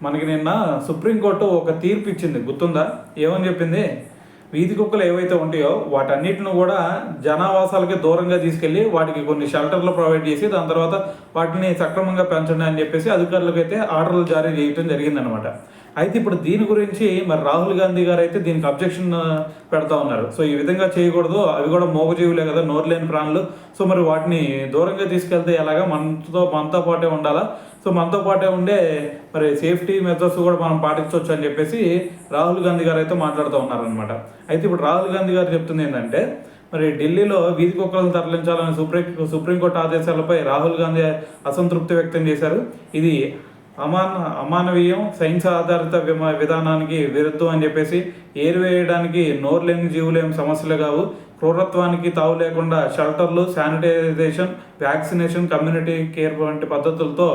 మనకి నిన్న సుప్రీంకోర్టు ఒక తీర్పు ఇచ్చింది, గుర్తుందా? ఏమని చెప్పింది? వీధి కుక్కలు ఏవైతే ఉంటాయో వాటన్నిటిని కూడా జనావాసాలకి దూరంగా తీసుకెళ్ళి వాటికి కొన్ని షెల్టర్లు ప్రొవైడ్ చేసి దాని తర్వాత వాటిని సక్రమంగా పెంచండి అని చెప్పేసి అధికారులకు అయితే ఆర్డర్లు జారీ చేయడం జరిగిందనమాట. అయితే ఇప్పుడు దీని గురించి మరి రాహుల్ గాంధీ గారు అయితే దీనికి అబ్జెక్షన్ పెడతా ఉన్నారు. సో ఈ విధంగా చేయకూడదు, అవి కూడా మోగజీవులే కదా, నోరు లేని ప్రాణులు. సో మరి వాటిని దూరంగా తీసుకెళ్తే ఎలాగా, మనతో పాటే ఉండాలా, సో మనతో పాటే ఉండే మరి సేఫ్టీ మెథడ్స్ కూడా మనం పాటించవచ్చు అని చెప్పేసి రాహుల్ గాంధీ గారు అయితే మాట్లాడుతూ ఉన్నారనమాట. అయితే ఇప్పుడు రాహుల్ గాంధీ గారు చెప్తుంది ఏంటంటే, మరి ఢిల్లీలో వీధి కుక్కలను తరలించాలని సుప్రీంకోర్టు ఆదేశాలపై రాహుల్ గాంధీ అసంతృప్తి వ్యక్తం చేశారు. ఇది అమానవీయం, సైన్స్ ఆధారిత విధానానికి విరుద్ధం అని చెప్పేసి, ఏరివేయడానికి నోరు లేని జీవులేం సమస్యలు కావు, క్రూరత్వానికి తావు లేకుండా షెల్టర్లు, శానిటైజేషన్, వ్యాక్సినేషన్, కమ్యూనిటీ కేర్ వంటి పద్ధతులతో